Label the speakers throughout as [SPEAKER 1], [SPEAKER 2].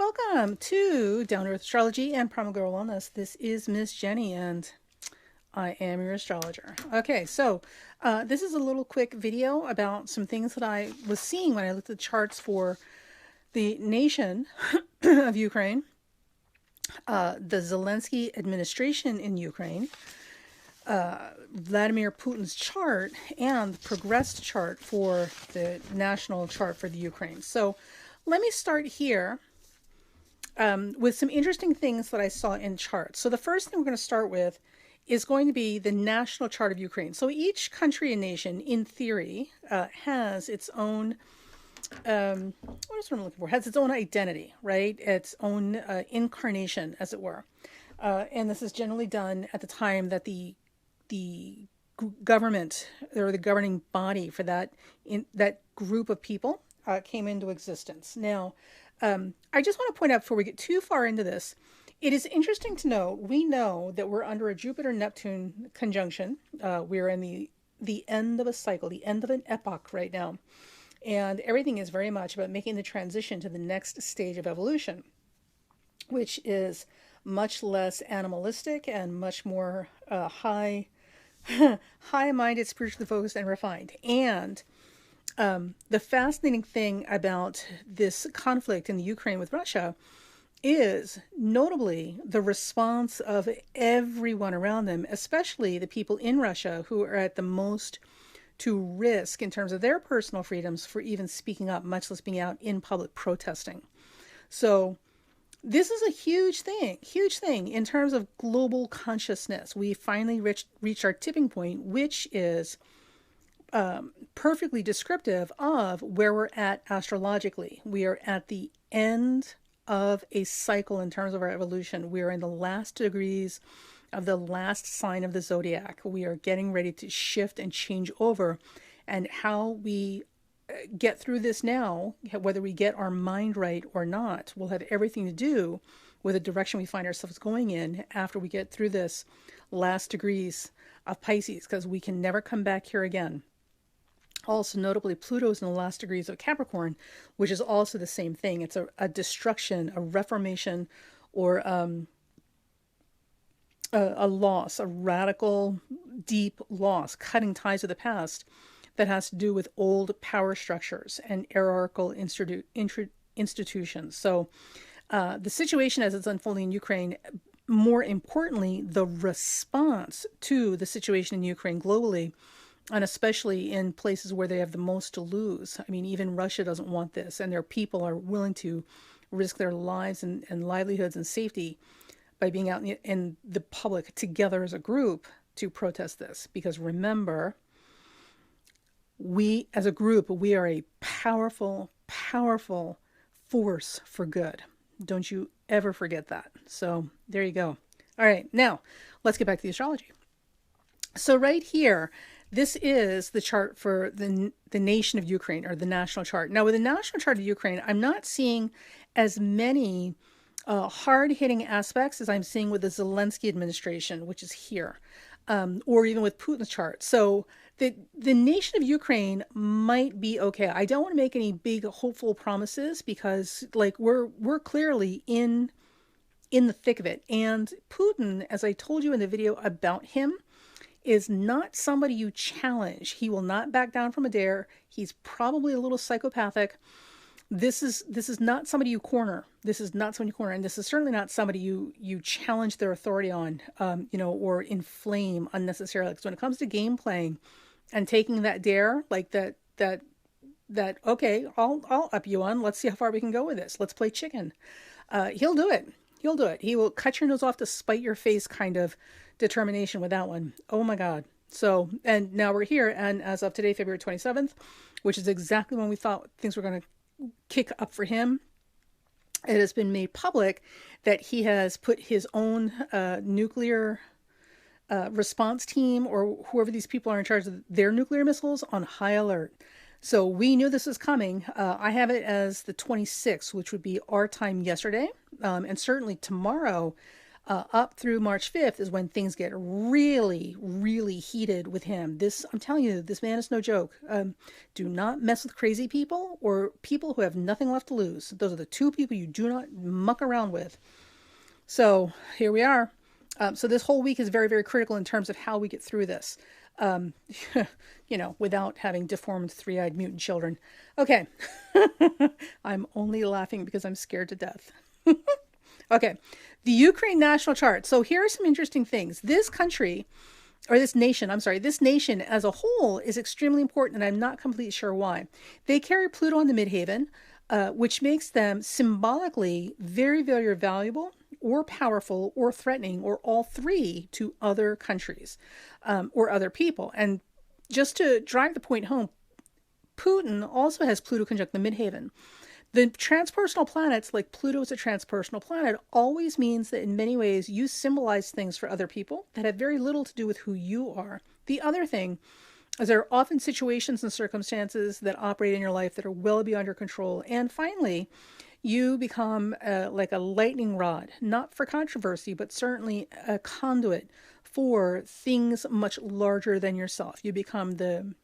[SPEAKER 1] Welcome to Down to Earth Astrology and Primal Girl Wellness. This is Miss Jenny, and I am your astrologer. Okay, so this is a little quick video about some things that I was seeing when I looked at the charts for the nation of Ukraine, the Zelensky administration in Ukraine, Vladimir Putin's chart, and the progressed chart for the national chart for the Ukraine. So let me start here with some interesting things that I saw in charts. So the first thing we're going to start with is going to be the national chart of Ukraine. So each country and nation, in theory, has its own, what is what I'm looking for? Has its own identity, right? Its own incarnation, as it were. And this is generally done at the time that the government or the governing body for that group of people came into existence. Now, I just want to point out before we get too far into this, it is interesting to know, we know that we're under a Jupiter-Neptune conjunction. We're in the end of a cycle, the end of an epoch right now. And everything is very much about making the transition to the next stage of evolution, which is much less animalistic and much more high-minded, spiritually focused, and refined. And the fascinating thing about this conflict in the Ukraine with Russia is notably the response of everyone around them, especially the people in Russia who are at the most to risk in terms of their personal freedoms for even speaking up, much less being out in public protesting. So this is a huge thing in terms of global consciousness. We finally reached our tipping point, which is perfectly descriptive of where we're at astrologically. We are at the end of a cycle in terms of our evolution. We are in the last degrees of the last sign of the zodiac. We are getting ready to shift and change over. And how we get through this now, whether we get our mind right or not, will have everything to do with the direction we find ourselves going in after we get through this last degrees of Pisces, because we can never come back here again. Also, notably, Pluto's in the last degrees of Capricorn, which is also the same thing. It's a destruction, a reformation, or a loss, a radical, deep loss, cutting ties with the past that has to do with old power structures and hierarchical institutions. So the situation as it's unfolding in Ukraine, more importantly, the response to the situation in Ukraine globally, and especially in places where they have the most to lose. I mean, even Russia doesn't want this, and their people are willing to risk their lives and livelihoods and safety by being out in the public together as a group to protest this. Because remember, we as a group, we are a powerful, powerful force for good. Don't you ever forget that. So there you go. All right, now let's get back to the astrology. So right here, this is the chart for the nation of Ukraine, or the national chart. Now, with the national chart of Ukraine, I'm not seeing as many hard-hitting aspects as I'm seeing with the Zelensky administration, which is here, or even with Putin's chart. So the nation of Ukraine might be okay. I don't want to make any big hopeful promises because, like, we're clearly in the thick of it. And Putin, as I told you in the video about him, is not somebody you challenge. He will not back down from a dare. He's probably a little psychopathic. This is not somebody you corner. This is not somebody you corner, and this is certainly not somebody you challenge their authority on, or inflame unnecessarily. Because when it comes to game playing and taking that dare, like that, okay, I'll up you on. Let's see how far we can go with this. Let's play chicken. He'll do it. He'll do it. He will cut your nose off to spite your face kind of determination with that one. Oh my God. So, and now we're here, and as of today, February 27th, which is exactly when we thought things were going to kick up for him, it has been made public that he has put his own nuclear response team, or whoever these people are in charge of their nuclear missiles, on high alert. So we knew this was coming. I have it as the 26th, which would be our time yesterday. And certainly tomorrow, Up through March 5th is when things get really, really heated with him. This, I'm telling you, this man is no joke. Do not mess with crazy people or people who have nothing left to lose. Those are the two people you do not muck around with. So here we are. So this whole week is very, very critical in terms of how we get through this. Without having deformed three-eyed mutant children. Okay. I'm only laughing because I'm scared to death. Okay. The Ukraine national chart. So here are some interesting things. This country, or this nation as a whole is extremely important, and I'm not completely sure why. They carry Pluto in the midheaven, which makes them symbolically very, very valuable or powerful or threatening or all three to other countries or other people. And just to drive the point home, Putin also has Pluto conjunct the midheaven. The transpersonal planets, like Pluto is a transpersonal planet, always means that in many ways you symbolize things for other people that have very little to do with who you are. The other thing is there are often situations and circumstances that operate in your life that are well beyond your control. And finally, you become like a lightning rod, not for controversy, but certainly a conduit for things much larger than yourself. You become the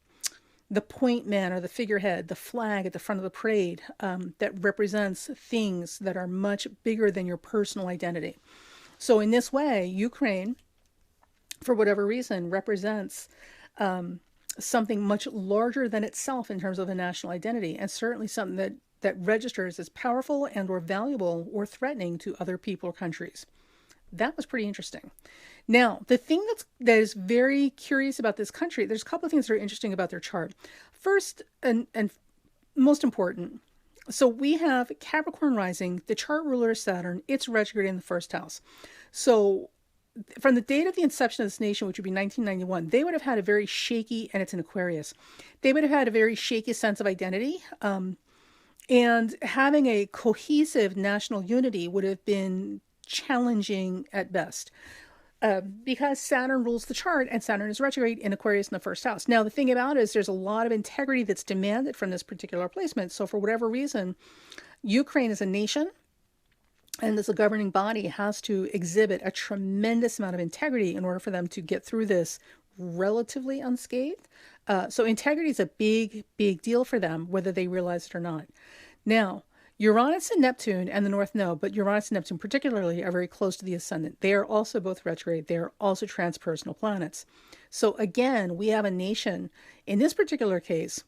[SPEAKER 1] point man or the figurehead, the flag at the front of the parade that represents things that are much bigger than your personal identity. So in this way, Ukraine, for whatever reason, represents something much larger than itself in terms of a national identity, and certainly something that registers as powerful and or valuable or threatening to other people or countries. That was pretty interesting. Now, the thing that is very curious about this country, there's a couple of things that are interesting about their chart. First, and most important, so we have Capricorn rising, the chart ruler is Saturn, it's retrograde in the first house. So from the date of the inception of this nation, which would be 1991, they would have had a very shaky, and it's in Aquarius, they would have had a very shaky sense of identity. And having a cohesive national unity would have been challenging at best. Because Saturn rules the chart and Saturn is retrograde in Aquarius in the first house. Now, the thing about it is there's a lot of integrity that's demanded from this particular placement. So for whatever reason, Ukraine as a nation and as a governing body has to exhibit a tremendous amount of integrity in order for them to get through this relatively unscathed. So integrity is a big, big deal for them, whether they realize it or not. Now, Uranus and Neptune and the North Node, but Uranus and Neptune particularly are very close to the ascendant. They are also both retrograde. They are also transpersonal planets. So again, we have a nation in this particular case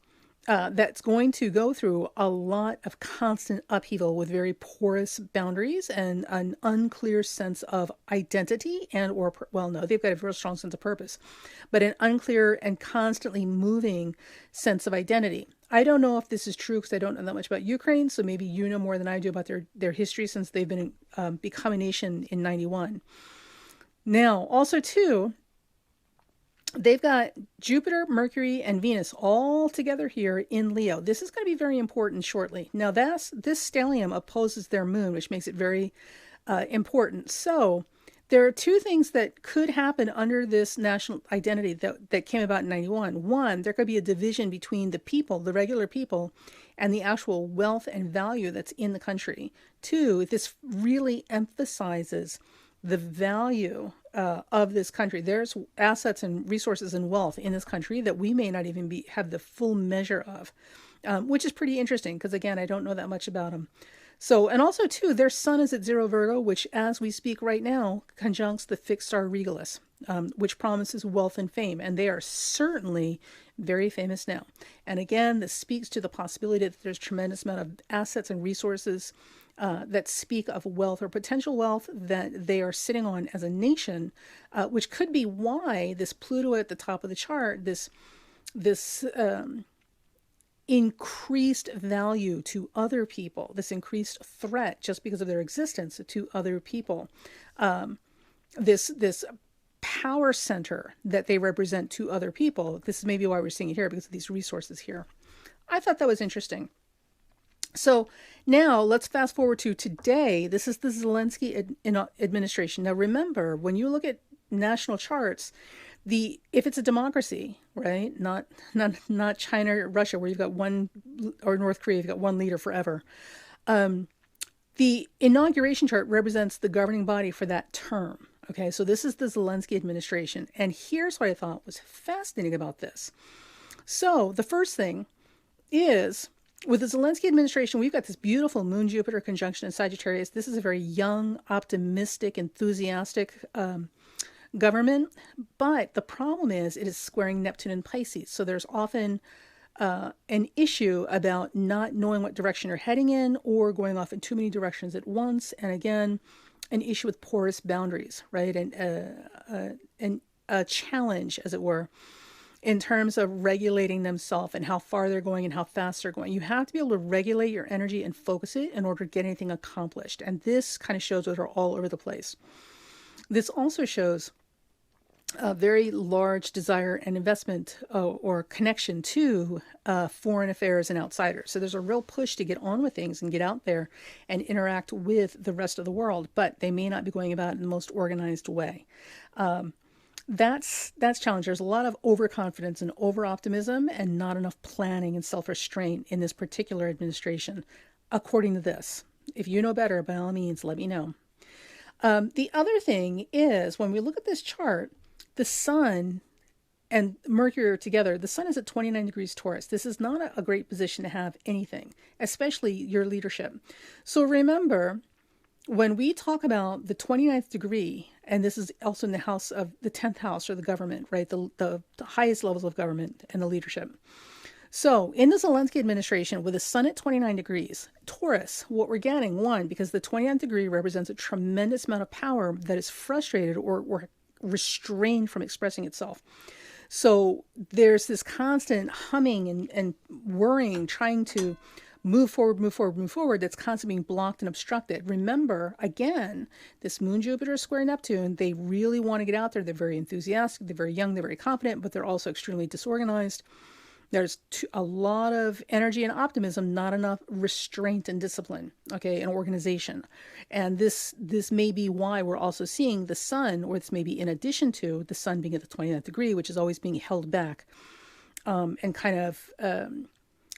[SPEAKER 1] that's going to go through a lot of constant upheaval with very porous boundaries and an unclear sense of identity and or, well, no, they've got a real strong sense of purpose, but an unclear and constantly moving sense of identity. I don't know if this is true because I don't know that much about Ukraine, so maybe you know more than I do about their history since they've been become a nation in 91. Now, also too, they've got Jupiter, Mercury, and Venus all together here in Leo. This is going to be very important shortly. Now, this stellium opposes their moon, which makes it very important. So there are two things that could happen under this national identity that came about in 91. One, there could be a division between the people, the regular people, and the actual wealth and value that's in the country. Two, this really emphasizes the value of this country. There's assets and resources and wealth in this country that we may not even have the full measure of, which is pretty interesting because, again, I don't know that much about them. So, and also too, their sun is at 0 Virgo, which as we speak right now, conjuncts the fixed star Regalis, which promises wealth and fame. And they are certainly very famous now. And again, this speaks to the possibility that there's a tremendous amount of assets and resources that speak of wealth or potential wealth that they are sitting on as a nation, which could be why this Pluto at the top of the chart, this increased value to other people, this increased threat just because of their existence to other people, this power center that they represent to other people. This is maybe why we're seeing it here, because of these resources here. I thought that was interesting. So now let's fast forward to today. This is the Zelensky administration. Now remember, when you look at national charts, if it's a democracy, right, not China or Russia, where you've got one, or North Korea, you've got one leader forever. The inauguration chart represents the governing body for that term. Okay, so this is the Zelensky administration. And here's what I thought was fascinating about this. So the first thing is, with the Zelensky administration, we've got this beautiful Moon-Jupiter conjunction in Sagittarius. This is a very young, optimistic, enthusiastic government. But the problem is it is squaring Neptune in Pisces. So there's often an issue about not knowing what direction you're heading in or going off in too many directions at once. And again, an issue with porous boundaries, right? And a challenge, as it were, in terms of regulating themselves and how far they're going and how fast they're going. You have to be able to regulate your energy and focus it in order to get anything accomplished. And this kind of shows that they're all over the place. This also shows a very large desire and investment or connection to foreign affairs and outsiders. So there's a real push to get on with things and get out there and interact with the rest of the world, but they may not be going about it in the most organized way. That's challenging. There's a lot of overconfidence and over-optimism and not enough planning and self-restraint in this particular administration, according to this. If you know better, by all means, let me know. The other thing is, when we look at this chart, the Sun and Mercury are together. The Sun is at 29 degrees Taurus. This is not a great position to have anything, especially your leadership. So remember, when we talk about the 29th degree, and this is also in the house of the 10th house, or the government, right? The highest levels of government and the leadership. So in the Zelensky administration, with the Sun at 29 degrees, Taurus, what we're getting, one, because the 29th degree represents a tremendous amount of power that is frustrated or restrained from expressing itself. So there's this constant humming and worrying, trying to move forward, that's constantly being blocked and obstructed. Remember, again, this Moon-Jupiter square Neptune, they really want to get out there. They're very enthusiastic, they're very young, they're very confident, but they're also extremely disorganized. There's a lot of energy and optimism, not enough restraint and discipline, okay, and organization. And this may be why we're also seeing the Sun, or this may be in addition to the Sun being at the 29th degree, which is always being held back and kind of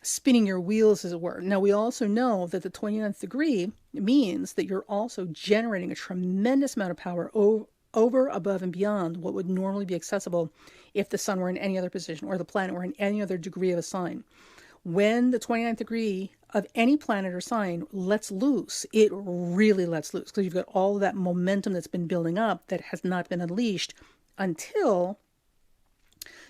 [SPEAKER 1] spinning your wheels, as it were. Now, we also know that the 29th degree means that you're also generating a tremendous amount of power over, above, and beyond what would normally be accessible if the Sun were in any other position or the planet were in any other degree of a sign. When the 29th degree of any planet or sign lets loose, it really lets loose, because you've got all of that momentum that's been building up that has not been unleashed until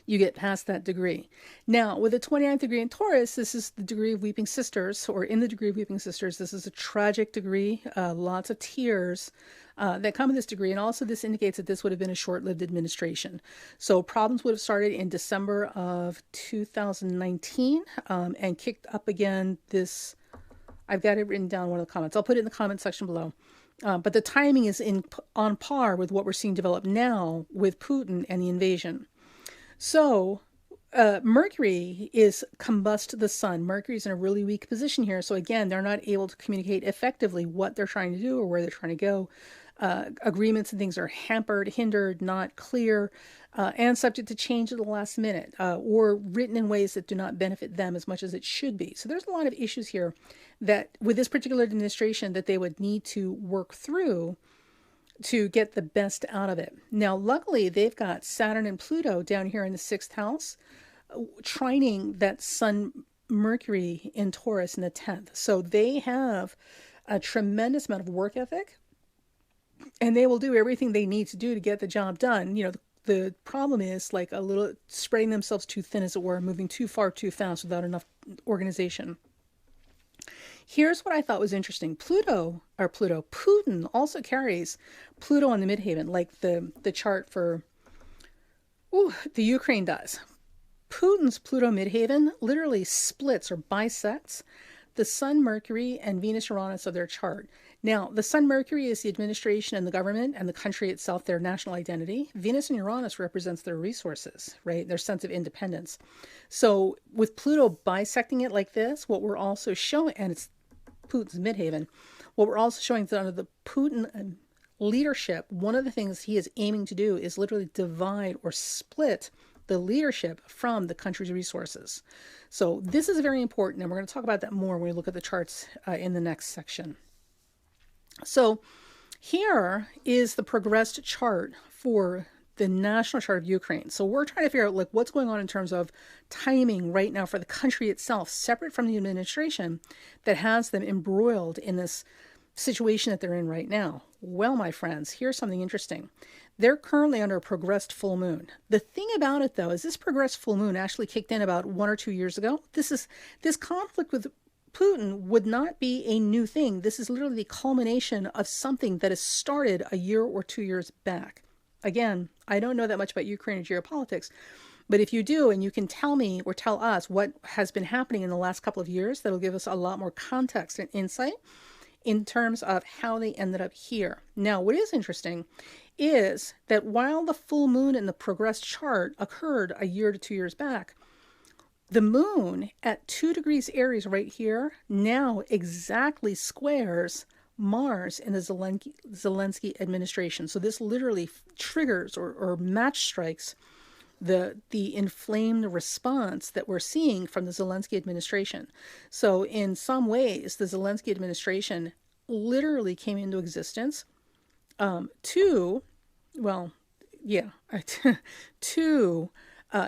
[SPEAKER 1] you get past that degree. Now, with the 29th degree in Taurus, this is the degree of Weeping Sisters, or in the degree of Weeping Sisters. This is a tragic degree, lots of tears that come with this degree. And also this indicates that this would have been a short-lived administration. So problems would have started in December of 2019 and kicked up again this, I've got it written down in one of the comments. I'll put it in the comment section below. But the timing is on par with what we're seeing develop now with Putin and the invasion. So Mercury is combust the Sun. Mercury's in a really weak position here. So again, they're not able to communicate effectively what they're trying to do or where they're trying to go. Agreements and things are hampered, hindered, not clear, and subject to change at the last minute, or written in ways that do not benefit them as much as it should be. So there's a lot of issues here that with this particular administration that they would need to work through to get the best out of it. Now, luckily, they've got Saturn and Pluto down here in the 6th house, trining that Sun Mercury in Taurus in the 10th. So they have a tremendous amount of work ethic, and they will do everything they need to do to get the job done. You know, the problem is like a little spreading themselves too thin, as it were, moving too far too fast without enough organization. Here's what I thought was interesting. Putin also carries Pluto on the midheaven, like the chart for the Ukraine does. Putin's Pluto midheaven literally splits or bisects the Sun, Mercury, and Venus, Uranus of their chart. Now, the Sun, Mercury is the administration and the government and the country itself, their national identity. Venus and Uranus represents their resources, right? Their sense of independence. So with Pluto bisecting it like this, what we're also showing, and it's Putin's midheaven, what we're also showing is that under the Putin leadership, one of the things he is aiming to do is literally divide or split the leadership from the country's resources. So this is very important, and we're going to talk about that more when we look at the charts in the next section. So here is the progressed chart for the national chart of Ukraine. So we're trying to figure out like what's going on in terms of timing right now for the country itself, separate from the administration that has them embroiled in this situation that they're in right now. Well, my friends, here's something interesting. They're currently under a progressed full moon. The thing about it, though, is this progressed full moon actually kicked in about 1 or 2 years ago. This conflict with Putin would not be a new thing. This is literally the culmination of something that has started a year or 2 years back. Again, I don't know that much about Ukraine and geopolitics, but if you do, and you can tell me or tell us what has been happening in the last couple of years, that'll give us a lot more context and insight in terms of how they ended up here. Now, what is interesting is that while the full moon in the progressed chart occurred a year to 2 years back, the moon at 2 degrees Aries right here now exactly squares Mars in the Zelensky administration. So this literally triggers or match strikes the inflamed response that we're seeing from the Zelensky administration. So in some ways, the Zelensky administration literally came into existence to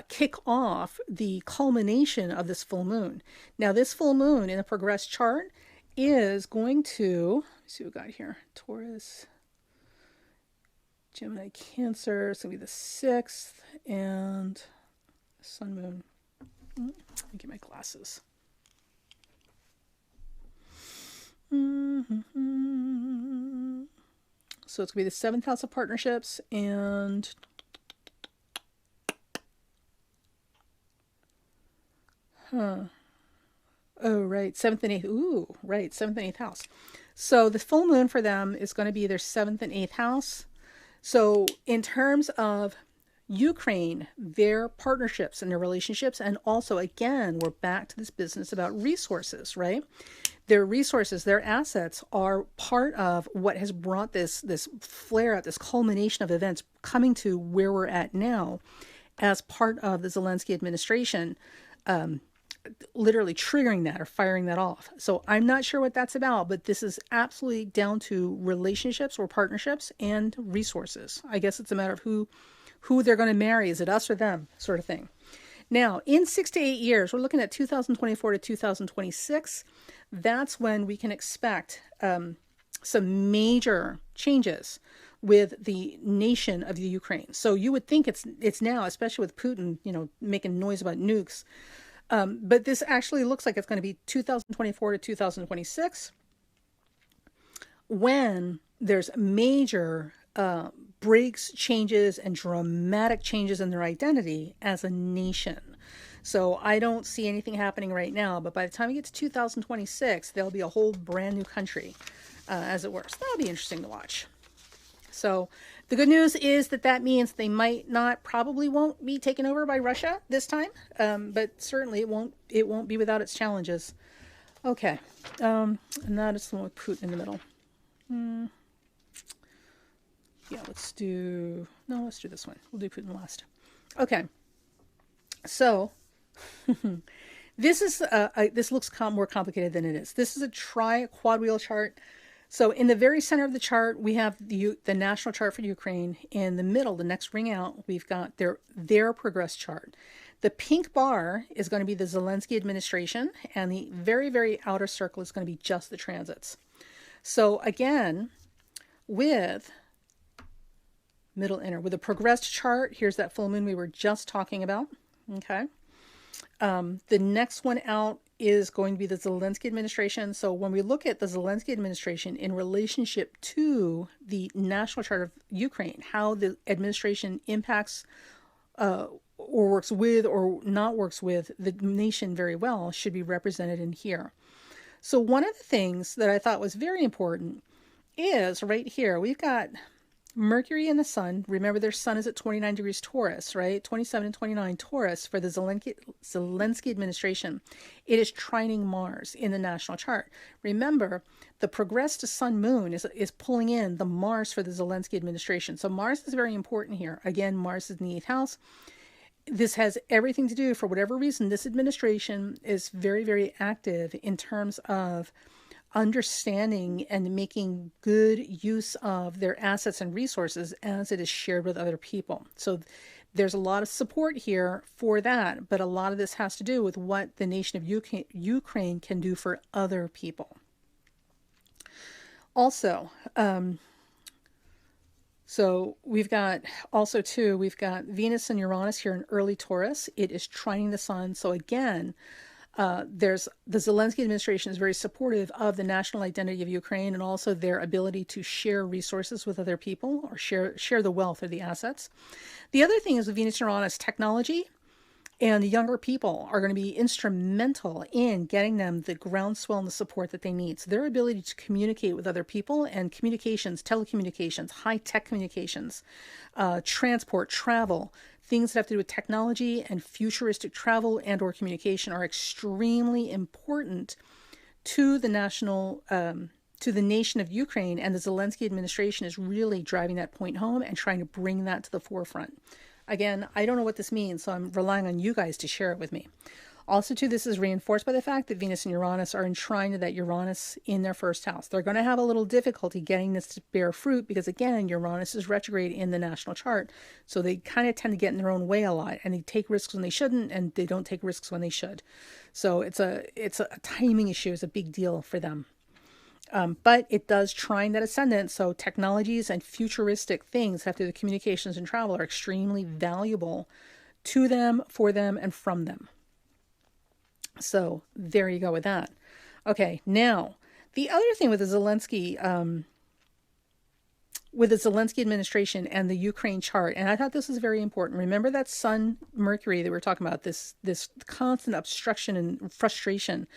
[SPEAKER 1] kick off the culmination of this full moon. Now, this full moon in the progressed chart is going to, let's see what we got here, Taurus, Gemini, Cancer. It's going to be the 6th, and Sun, Moon. Let me get my glasses. So it's going to be the 7th house of partnerships, and oh, right, 7th and 8th. Ooh, right, 7th and 8th house. So the full moon for them is going to be their 7th and 8th house. So in terms of Ukraine, their partnerships and their relationships, and also, again, we're back to this business about resources, right? Their resources, their assets are part of what has brought this flare out, this culmination of events coming to where we're at now as part of the Zelensky administration, literally triggering that or firing that off. So I'm not sure what that's about, but this is absolutely down to relationships or partnerships and resources. I guess it's a matter of who they're going to marry. Is it us or them, sort of thing. Now, in 6 to 8 years, we're looking at 2024 to 2026. That's when we can expect some major changes with the nation of the Ukraine. So you would think it's now, especially with Putin, making noise about nukes. But this actually looks like it's going to be 2024 to 2026 when there's major breaks, changes, and dramatic changes in their identity as a nation. So I don't see anything happening right now, but by the time we get to 2026, there'll be a whole brand new country, as it were. So that'll be interesting to watch. So the good news is that means they probably won't be taken over by Russia this time, but certainly it won't be without its challenges. Okay, and that is the one with Putin in the middle. Yeah, let's do this one. We'll do Putin last. Okay, so this looks more complicated than it is. This is a quad wheel chart. So in the very center of the chart, we have the national chart for Ukraine. In the middle, the next ring out, we've got their progress chart. The pink bar is going to be the Zelensky administration, and the very, very outer circle is going to be just the transits. So again, with middle inner, with a progressed chart, here's that full moon we were just talking about. Okay. The next one out is going to be the Zelensky administration. So when we look at the Zelensky administration in relationship to the national chart of Ukraine, how the administration impacts or works with or not works with the nation very well should be represented in here. So one of the things that I thought was very important is right here, we've got Mercury and the Sun. Remember, their Sun is at 29 degrees Taurus, right? 27 and 29 Taurus for the Zelensky administration. It is trining Mars in the national chart. Remember, the progressed Sun Moon is pulling in the Mars for the Zelensky administration. So Mars is very important here. Again, Mars is in the 8th house. This has everything to do, for whatever reason, this administration is very, very active in terms of understanding and making good use of their assets and resources as it is shared with other people. So there's a lot of support here for that, but a lot of this has to do with what the nation of Ukraine can do for other people. Also, so we've got Venus and Uranus here in early Taurus. It is trining the sun. So again, there's the Zelensky administration is very supportive of the national identity of Ukraine and also their ability to share resources with other people or share the wealth or the assets. The other thing is with Venus and Uranus, technology and younger people are going to be instrumental in getting them the groundswell and the support that they need. So their ability to communicate with other people and communications, telecommunications, high-tech communications, transport, travel, things that have to do with technology and futuristic travel and or communication are extremely important to the to the nation of Ukraine, and the Zelensky administration is really driving that point home and trying to bring that to the forefront. Again, I don't know what this means, so I'm relying on you guys to share it with me. Also, too, this is reinforced by the fact that Venus and Uranus are enshrined to that Uranus in their first house. They're going to have a little difficulty getting this to bear fruit because, again, Uranus is retrograde in the national chart. So they kind of tend to get in their own way a lot, and they take risks when they shouldn't, and they don't take risks when they should. So it's a timing issue. It's a big deal for them. But it does trine that ascendant, so technologies and futuristic things have to do with communications and travel are extremely valuable to them, for them, and from them. So there you go with that. Okay, now the other thing with the Zelensky administration and the Ukraine chart, and I thought this was very important. Remember that Sun Mercury that we were talking about, this constant obstruction and frustration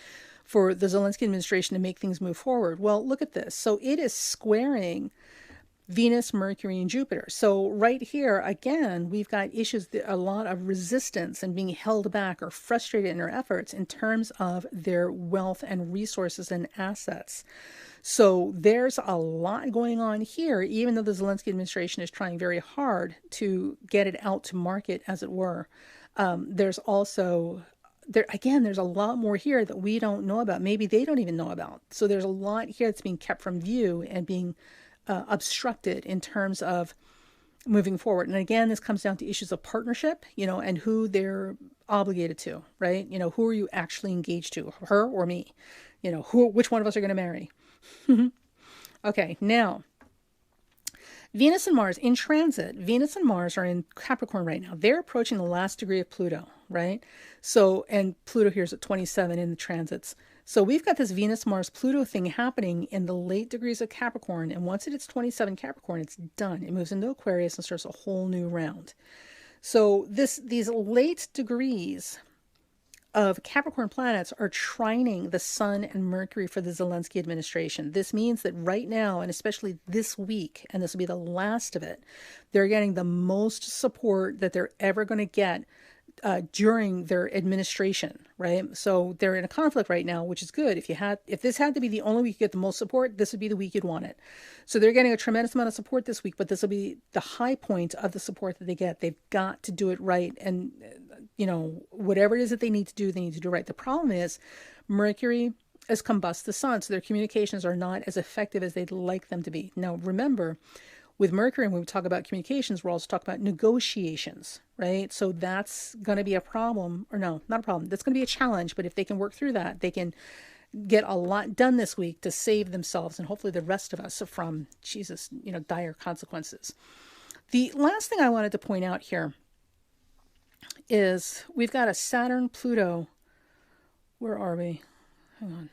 [SPEAKER 1] for the Zelensky administration to make things move forward. Well, look at this. So it is squaring Venus, Mercury, and Jupiter. So right here, again, we've got issues, a lot of resistance and being held back or frustrated in their efforts in terms of their wealth and resources and assets. So there's a lot going on here, even though the Zelensky administration is trying very hard to get it out to market, as it were. There's also... there's a lot more here that we don't know about. Maybe they don't even know about. So there's a lot here that's being kept from view and being obstructed in terms of moving forward. And again, this comes down to issues of partnership, and who they're obligated to, right? Who are you actually engaged to, her or me? Which one of us are going to marry? Okay, now, Venus and Mars in transit. Venus and Mars are in Capricorn right now. They're approaching the last degree of Pluto, right? So, and Pluto here is at 27 in the transits. So we've got this Venus-Mars-Pluto thing happening in the late degrees of Capricorn. And once it hits 27 Capricorn, it's done. It moves into Aquarius and starts a whole new round. So these late degrees of Capricorn planets are trining the Sun and Mercury for the Zelensky administration. This means that right now, and especially this week, and this will be the last of it, they're getting the most support that they're ever going to get during their administration, right? So they're in a conflict right now, which is good. If this had to be the only week you get the most support, this would be the week you'd want it. So they're getting a tremendous amount of support this week, but this will be the high point of the support that they get. They've got to do it right. And, whatever it is that they need to do right. The problem is Mercury has combust the sun, so their communications are not as effective as they'd like them to be. Now, remember, with Mercury, when we talk about communications, we're also talking about negotiations, right? So that's going to be a problem, or no, not a problem. That's going to be a challenge, but if they can work through that, they can get a lot done this week to save themselves and hopefully the rest of us from, dire consequences. The last thing I wanted to point out here is we've got a Saturn-Pluto. Where are we? Hang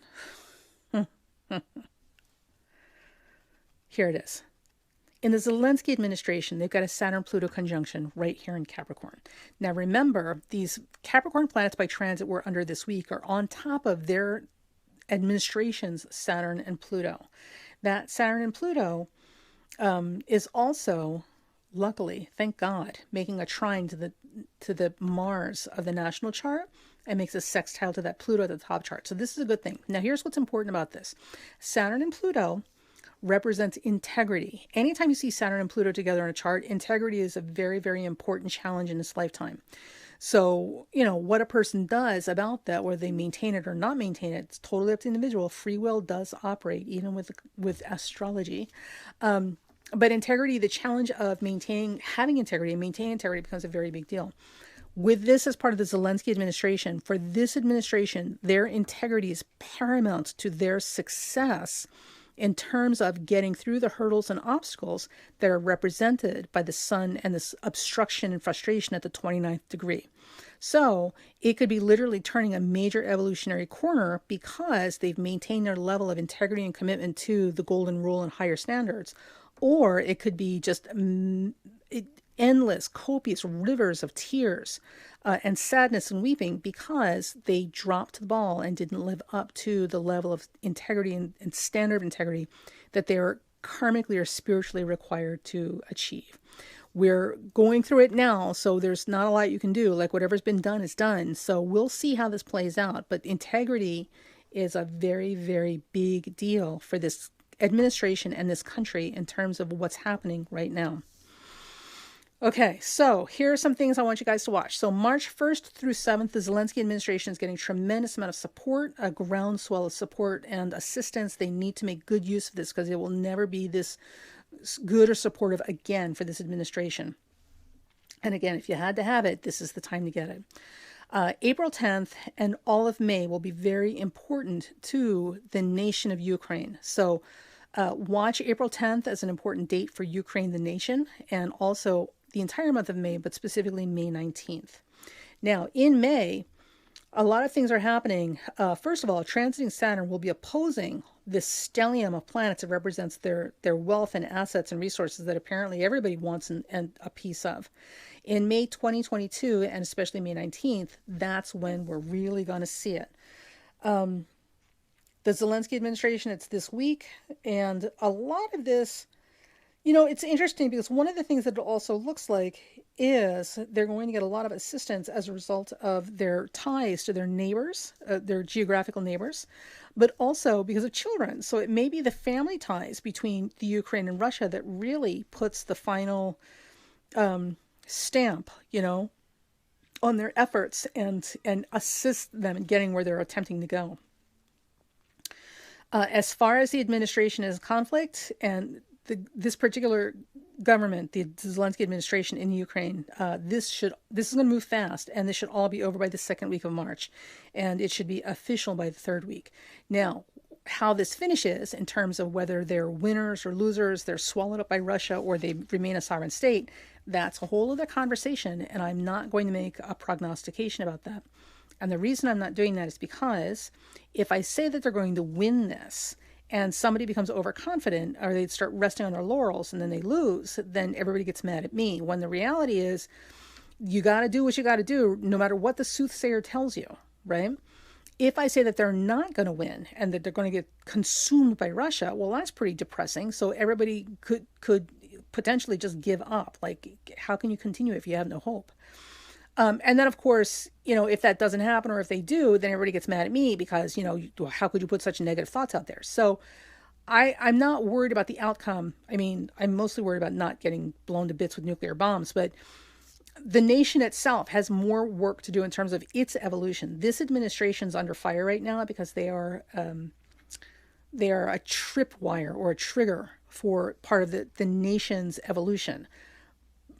[SPEAKER 1] on. Here it is. In the Zelensky administration, they've got a Saturn-Pluto conjunction right here in Capricorn. Now remember, these Capricorn planets by transit we're under this week are on top of their administration's Saturn and Pluto. That Saturn and Pluto is also, luckily, thank God, making a trine to the Mars of the national chart and makes a sextile to that Pluto at the top chart. So this is a good thing. Now here's what's important about this. Saturn and Pluto represents integrity. Anytime you see Saturn and Pluto together in a chart, integrity is a very, very important challenge in this lifetime. So, what a person does about that, whether they maintain it or not maintain it, it's totally up to the individual. Free will does operate, even with astrology. But integrity, the challenge of having integrity and maintaining integrity becomes a very big deal. With this as part of the Zelensky administration, for this administration, their integrity is paramount to their success in terms of getting through the hurdles and obstacles that are represented by the sun and this obstruction and frustration at the 29th degree. So it could be literally turning a major evolutionary corner because they've maintained their level of integrity and commitment to the golden rule and higher standards. Or it could be just endless, copious rivers of tears and sadness and weeping because they dropped the ball and didn't live up to the level of integrity and standard of integrity that they are karmically or spiritually required to achieve. We're going through it now, so there's not a lot you can do. Like, whatever's been done is done. So we'll see how this plays out. But integrity is a very, very big deal for this administration and this country in terms of what's happening right now. Okay, so here are some things I want you guys to watch. So March 1st through 7th, the Zelensky administration is getting a tremendous amount of support, a groundswell of support and assistance. They need to make good use of this because it will never be this good or supportive again for this administration. And again, if you had to have it, this is the time to get it. April 10th and all of May will be very important to the nation of Ukraine. So watch April 10th as an important date for Ukraine, the nation, and also the entire month of May, but specifically May 19th. Now, in May, a lot of things are happening. First of all, transiting Saturn will be opposing this stellium of planets that represents their wealth and assets and resources that apparently everybody wants and a piece of. In May 2022, and especially May 19th, that's when we're really going to see it. The Zelensky administration, it's this week, and a lot of this, it's interesting because one of the things that it also looks like is they're going to get a lot of assistance as a result of their ties to their neighbors, their geographical neighbors, but also because of children. So it may be the family ties between the Ukraine and Russia that really puts the final stamp, on their efforts and assist them in getting where they're attempting to go. As far as the administration is conflict and this particular government, the Zelensky administration in Ukraine, this is going to move fast, and this should all be over by the second week of March, and it should be official by the third week. Now, how this finishes in terms of whether they're winners or losers, they're swallowed up by Russia, or they remain a sovereign state, that's a whole other conversation, and I'm not going to make a prognostication about that. And the reason I'm not doing that is because if I say that they're going to win this, and somebody becomes overconfident, or they start resting on their laurels and then they lose, then everybody gets mad at me. When the reality is, you got to do what you got to do, no matter what the soothsayer tells you, right? If I say that they're not going to win and that they're going to get consumed by Russia, well, that's pretty depressing. So everybody could potentially just give up. Like, how can you continue if you have no hope? And then, of course, if that doesn't happen, or if they do, then everybody gets mad at me because, how could you put such negative thoughts out there? So I'm not worried about the outcome. I mean, I'm mostly worried about not getting blown to bits with nuclear bombs, but the nation itself has more work to do in terms of its evolution. This administration's under fire right now because they are a tripwire or a trigger for part of the nation's evolution.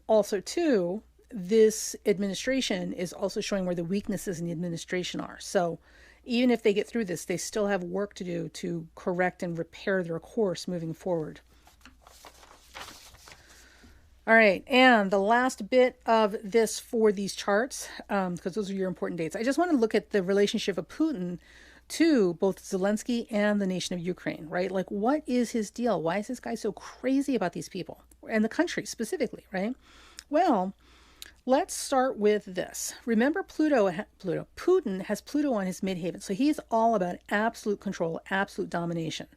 [SPEAKER 1] Also, too, this administration is also showing where the weaknesses in the administration are. So even if they get through this, they still have work to do to correct and repair their course moving forward. All right, and the last bit of this for these charts, because those are your important dates, I just want to look at the relationship of Putin to both Zelensky and the nation of Ukraine, right? Like, what is his deal? Why is this guy so crazy about these people and the country specifically, right? Well, let's start with this. Remember, Putin has Pluto on his midheaven, so he's all about absolute control, absolute domination.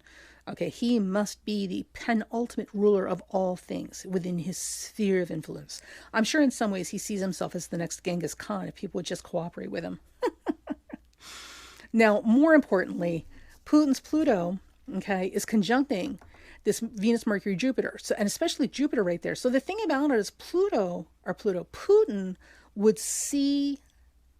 [SPEAKER 1] Okay, he must be the penultimate ruler of all things within his sphere of influence. I'm sure in some ways he sees himself as the next Genghis Khan if people would just cooperate with him. Now, more importantly, Putin's Pluto, okay, is conjuncting this Venus, Mercury, Jupiter, and especially Jupiter right there. So the thing about it is Putin would see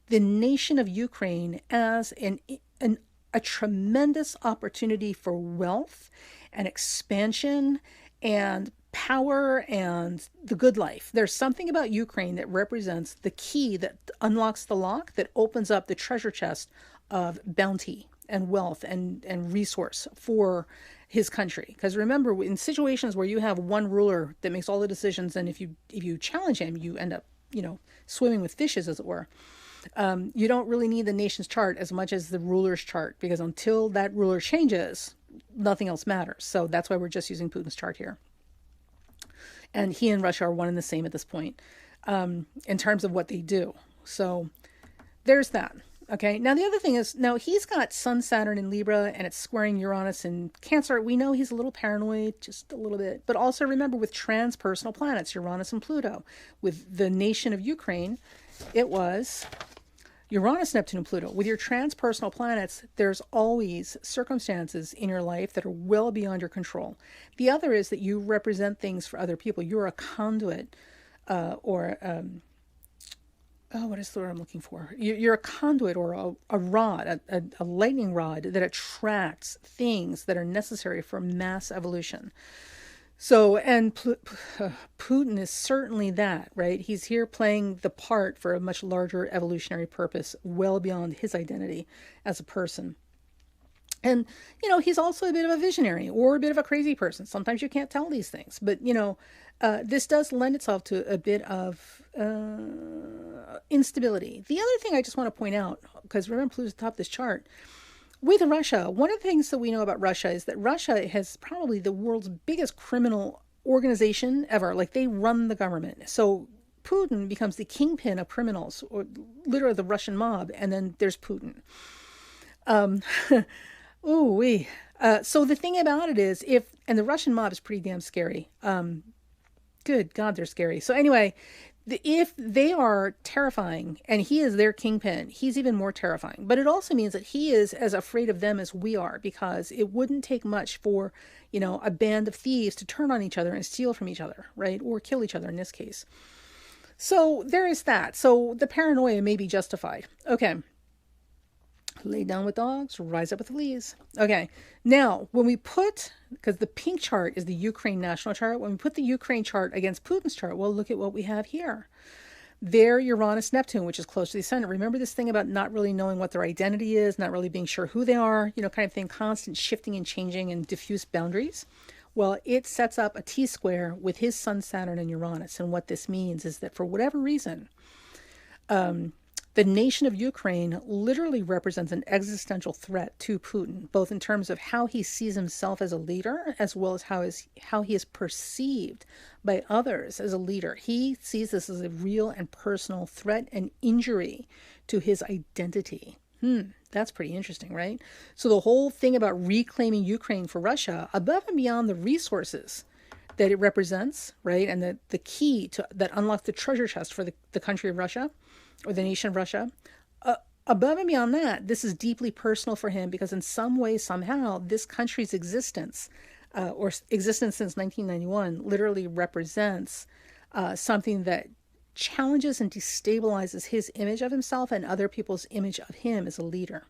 [SPEAKER 1] the nation of Ukraine as a tremendous opportunity for wealth and expansion and power and the good life. There's something about Ukraine that represents the key that unlocks the lock, that opens up the treasure chest of bounty and wealth and resource for his country. Because remember, in situations where you have one ruler that makes all the decisions, and if you challenge him, you end up, swimming with fishes, as it were. You don't really need the nation's chart as much as the ruler's chart, because until that ruler changes, nothing else matters. So that's why we're just using Putin's chart here. And he and Russia are one and the same at this point, in terms of what they do. So there's that. Okay. Now, the other thing is, now he's got Sun, Saturn in Libra, and it's squaring Uranus in Cancer. We know he's a little paranoid, just a little bit. But also remember, with transpersonal planets, Uranus and Pluto, with the nation of Ukraine, it was Uranus, Neptune, and Pluto. With your transpersonal planets, there's always circumstances in your life that are well beyond your control. The other is that you represent things for other people. You're a conduit, what is the word I'm looking for? You're a conduit or a rod, a lightning rod that attracts things that are necessary for mass evolution. So, and Putin is certainly that, right? He's here playing the part for a much larger evolutionary purpose, well beyond his identity as a person. And, he's also a bit of a visionary or a bit of a crazy person. Sometimes you can't tell these things, but, this does lend itself to a bit of instability. The other thing I just want to point out, because remember, Pluto's at the top of this chart, with Russia, one of the things that we know about Russia is that Russia has probably the world's biggest criminal organization ever. Like, they run the government. So Putin becomes the kingpin of criminals, or literally the Russian mob, and then there's Putin. So the thing about it is, and the Russian mob is pretty damn scary. Good God, they're scary. So anyway, if they are terrifying and he is their kingpin, he's even more terrifying. But it also means that he is as afraid of them as we are, because it wouldn't take much for, a band of thieves to turn on each other and steal from each other, right? Or kill each other in this case. So there is that. So the paranoia may be justified. Okay. Lay down with dogs, rise up with fleas. Okay. Now, when we put, because the pink chart is the Ukraine national chart, when we put the Ukraine chart against Putin's chart, well, look at what we have here. Their Uranus, Neptune, which is close to the ascendant. Remember this thing about not really knowing what their identity is, not really being sure who they are, kind of thing, constant shifting and changing and diffuse boundaries. Well, it sets up a T-square with his Sun, Saturn, and Uranus. And what this means is that for whatever reason, the nation of Ukraine literally represents an existential threat to Putin, both in terms of how he sees himself as a leader, as well as how he is perceived by others as a leader. He sees this as a real and personal threat and injury to his identity. That's pretty interesting, right? So the whole thing about reclaiming Ukraine for Russia, above and beyond the resources that it represents, right, and the key that unlocks the treasure chest for the country of Russia, or the nation of Russia, above and beyond that, this is deeply personal for him, because in some way, somehow, this country's existence, or existence since 1991, literally represents something that challenges and destabilizes his image of himself and other people's image of him as a leader.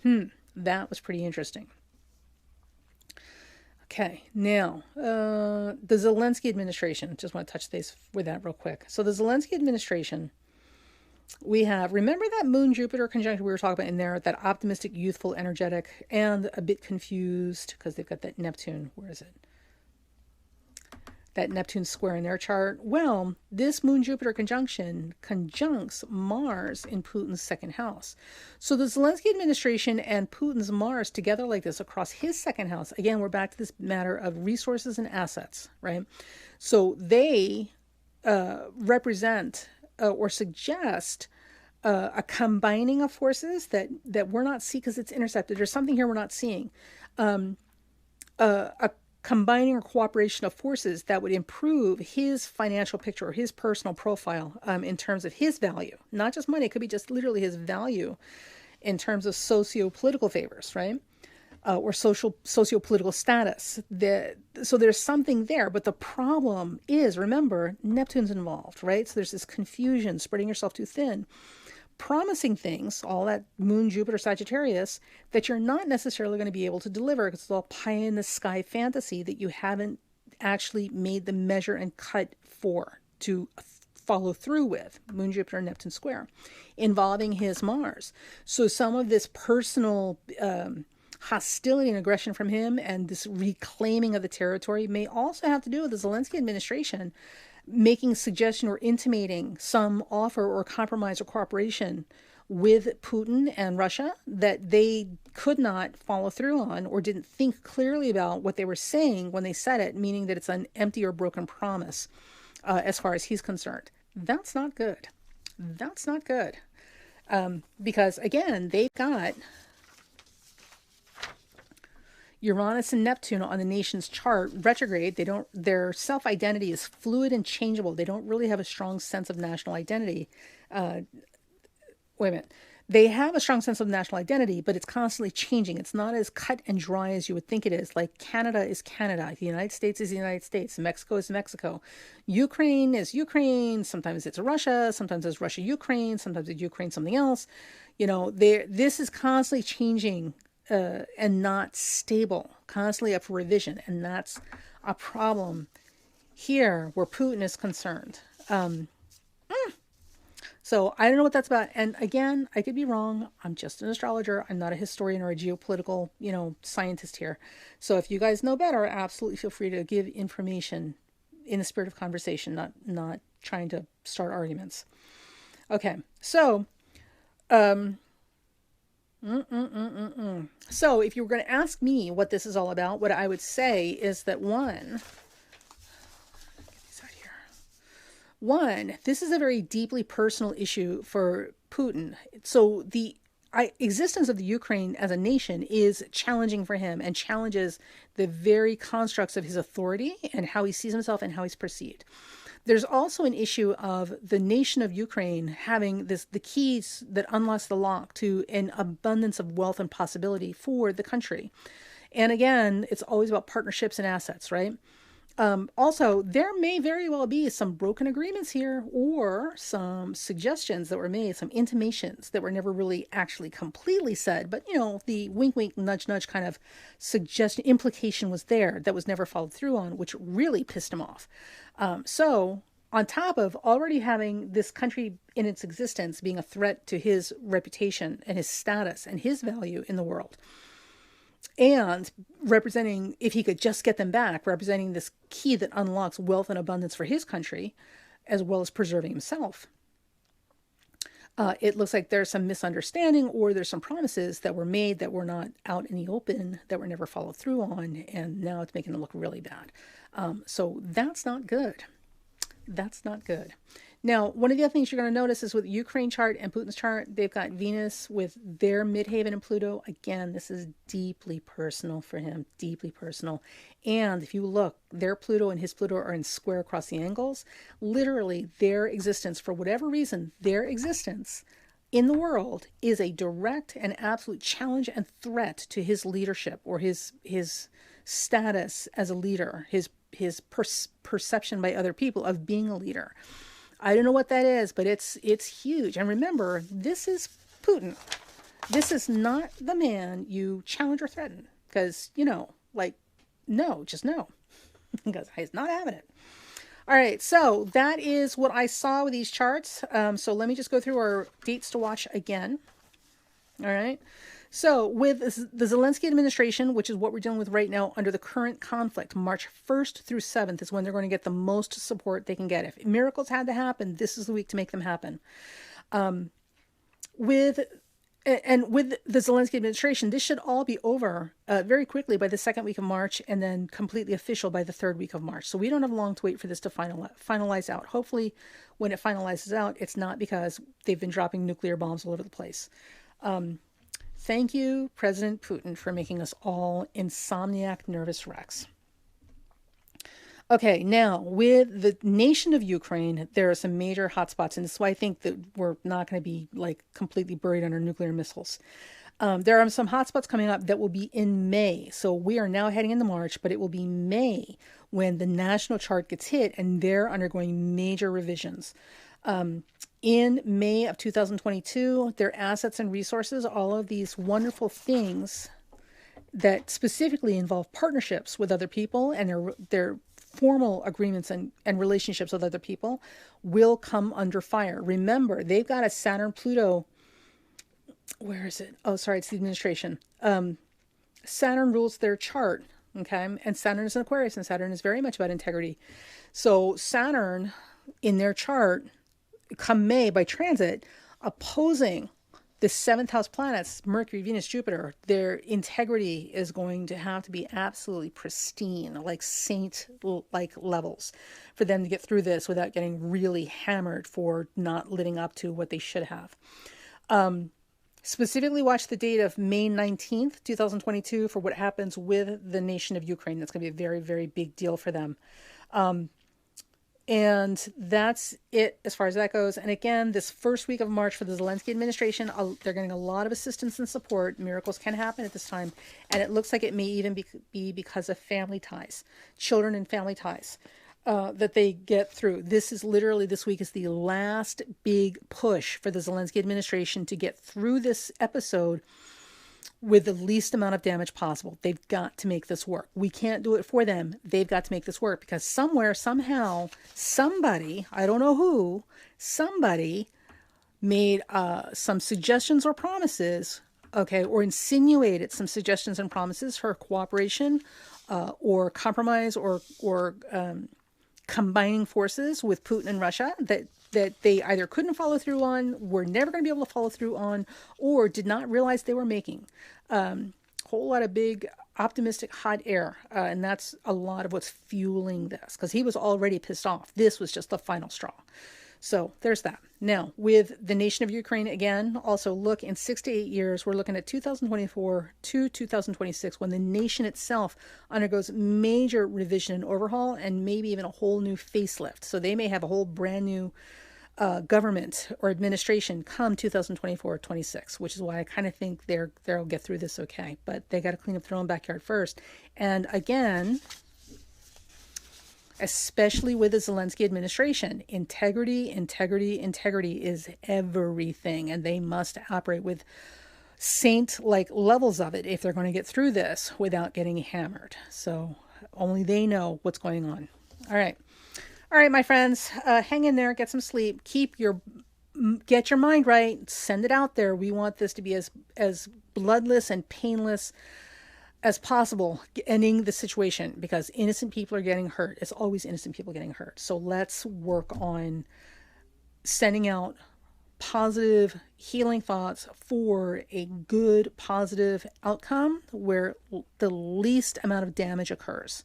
[SPEAKER 1] That was pretty interesting. Okay, now, the Zelensky administration, just want to touch base with that real quick. So the Zelensky administration, we have, remember that Moon-Jupiter conjunction we were talking about in there, that optimistic, youthful, energetic, and a bit confused, because they've got that Neptune, where is it? That Neptune square in their chart. Well, this Moon-Jupiter conjunction conjuncts Mars in Putin's second house. So the Zelensky administration and Putin's Mars together like this across his second house, again, we're back to this matter of resources and assets, right? So they represent or suggest a combining of forces that we're not seeing, because it's intercepted. There's something here we're not seeing. A combining or cooperation of forces that would improve his financial picture or his personal profile in terms of his value. Not just money, it could be just literally his value in terms of socio-political favors, right? or socio-political status. So there's something there, but the problem is, remember, Neptune's involved, right? So there's this confusion, spreading yourself too thin, promising things, all that Moon, Jupiter, Sagittarius, that you're not necessarily going to be able to deliver because it's all pie in the sky fantasy that you haven't actually made the measure and cut for to follow through with. Moon, Jupiter, Neptune square, involving his Mars. So some of this personal hostility and aggression from him and this reclaiming of the territory may also have to do with the Zelensky administration making suggestion or intimating some offer or compromise or cooperation with Putin and Russia that they could not follow through on or didn't think clearly about what they were saying when they said it, meaning that it's an empty or broken promise as far as he's concerned. That's not good. That's not good. Because again, they've got Uranus and Neptune on the nation's chart retrograde. Their self-identity is fluid and changeable. They don't really have a strong sense of national identity. Wait a minute. They have a strong sense of national identity, but it's constantly changing. It's not as cut and dry as you would think it is. Like Canada is Canada. The United States is the United States. Mexico is Mexico. Ukraine is Ukraine. Sometimes it's Russia. Sometimes it's Russia, Ukraine. Sometimes it's Ukraine, something else. This is constantly changing and not stable, constantly up for revision. And that's a problem here where Putin is concerned. So I don't know what that's about. And again, I could be wrong. I'm just an astrologer. I'm not a historian or a geopolitical, scientist here. So if you guys know better, absolutely feel free to give information in the spirit of conversation, not trying to start arguments. Okay. So, So if you were going to ask me what this is all about, what I would say is that One, this is a very deeply personal issue for Putin. So the existence of the Ukraine as a nation is challenging for him and challenges the very constructs of his authority and how he sees himself and how he's perceived. There's also an issue of the nation of Ukraine having the keys that unlocks the lock to an abundance of wealth and possibility for the country. And again, it's always about partnerships and assets, right? Also, there may very well be some broken agreements here or some suggestions that were made, some intimations that were never really actually completely said. But, the wink, wink, nudge, nudge kind of suggestion, implication was there that was never followed through on, which really pissed him off. So on top of already having this country in its existence being a threat to his reputation and his status and his value in the world, and representing, if he could just get them back, representing this key that unlocks wealth and abundance for his country, as well as preserving himself. It looks like there's some misunderstanding or there's some promises that were made that were not out in the open, that were never followed through on, and now it's making it look really bad. So that's not good. That's not good. Now, one of the other things you're going to notice is with Ukraine chart and Putin's chart, they've got Venus with their midheaven and Pluto. Again, this is deeply personal for him, deeply personal. And if you look, their Pluto and his Pluto are in square across the angles. Literally, their existence, for whatever reason, their existence in the world is a direct and absolute challenge and threat to his leadership or his status as a leader, his perception by other people of being a leader. I don't know what that is, but it's huge. And remember, this is Putin. This is not the man you challenge or threaten. Because, no, just no. Because he's not having it. All right, so that is what I saw with these charts. So let me just go through our dates to watch again. All right. So with the Zelensky administration, which is what we're dealing with right now under the current conflict, March 1st through 7th is when they're going to get the most support they can get. If miracles had to happen, this is the week to make them happen. With the Zelensky administration, this should all be over very quickly by the second week of March and then completely official by the third week of March. So we don't have long to wait for this to finalize out. Hopefully when it finalizes out, it's not because they've been dropping nuclear bombs all over the place. Thank you, President Putin, for making us all insomniac nervous wrecks. Okay, now with the nation of Ukraine, there are some major hotspots, and this is why I think that we're not going to be completely buried under nuclear missiles. There are some hotspots coming up that will be in May. So we are now heading into March, but it will be May when the national chart gets hit and they're undergoing major revisions. In May of 2022, their assets and resources, all of these wonderful things that specifically involve partnerships with other people and their formal agreements and relationships with other people will come under fire. Remember, they've got a Saturn-Pluto, where is it? Oh, sorry, it's the administration. Saturn rules their chart, okay? And Saturn is an Aquarius, and Saturn is very much about integrity. So Saturn in their chart, come May by transit, opposing the seventh house planets, Mercury, Venus, Jupiter, their integrity is going to have to be absolutely pristine, like saint-like levels, for them to get through this without getting really hammered for not living up to what they should have. Specifically watch the date of May 19th, 2022 for what happens with the nation of Ukraine. That's going to be a very, very big deal for them. And that's it as far as that goes. And again, this first week of March for the Zelensky administration, they're getting a lot of assistance and support. Miracles can happen at this time. And it looks like it may even be because of family ties, children and family ties, that they get through. This week is the last big push for the Zelensky administration to get through this episode with the least amount of damage possible. They've got to make this work. We can't do it for them. They've got to make this work because somewhere, somehow, somebody, I don't know who, somebody made some suggestions or promises, okay, or insinuated some suggestions and promises for cooperation or compromise or combining forces with Putin and Russia that they either couldn't follow through on, were never going to be able to follow through on, or did not realize they were making. Whole lot of big, optimistic, hot air. And that's a lot of what's fueling this, because he was already pissed off. This was just the final straw. So there's that. Now, with the nation of Ukraine, again, also look in 6 to 8 years, we're looking at 2024 to 2026, when the nation itself undergoes major revision and overhaul, and maybe even a whole new facelift. So they may have a whole brand new government or administration come 2024-26, which is why I kind of think they'll get through this okay. But they got to clean up their own backyard first. And again, especially with the Zelensky administration, integrity is everything, and they must operate with saint-like levels of it if they're going to get through this without getting hammered. So only they know what's going on. All right, my friends, hang in there, get some sleep, get your mind right, send it out there. We want this to be as bloodless and painless as possible, ending the situation, because innocent people are getting hurt. It's always innocent people getting hurt. So let's work on sending out positive healing thoughts for a good, positive outcome where the least amount of damage occurs.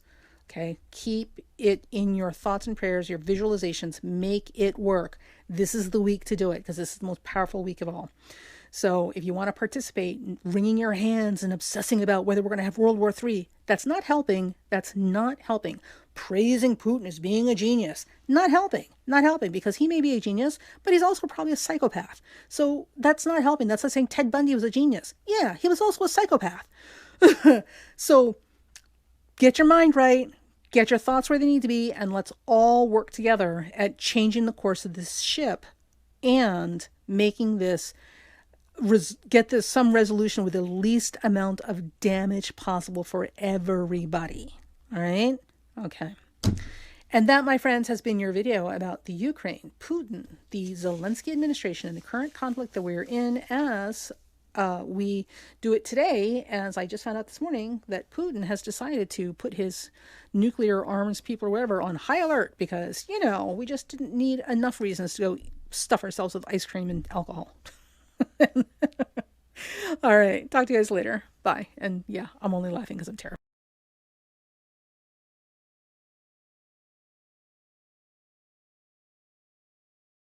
[SPEAKER 1] Okay, keep it in your thoughts and prayers, your visualizations, make it work. This is the week to do it, because this is the most powerful week of all. So if you want to participate, wringing your hands and obsessing about whether we're going to have World War III, that's not helping. That's not helping. Praising Putin as being a genius, not helping. Not helping, because he may be a genius, but he's also probably a psychopath. So that's not helping. That's like saying Ted Bundy was a genius. Yeah, he was also a psychopath. So get your mind right. Get your thoughts where they need to be, and let's all work together at changing the course of this ship and making this, get this some resolution with the least amount of damage possible for everybody. All right? Okay. And that, my friends, has been your video about the Ukraine, Putin, the Zelensky administration, and the current conflict that we're in as we do it today, as I just found out this morning that Putin has decided to put his nuclear arms people or whatever on high alert because, we just didn't need enough reasons to go stuff ourselves with ice cream and alcohol. All right. Talk to you guys later. Bye. And yeah, I'm only laughing because I'm terrified.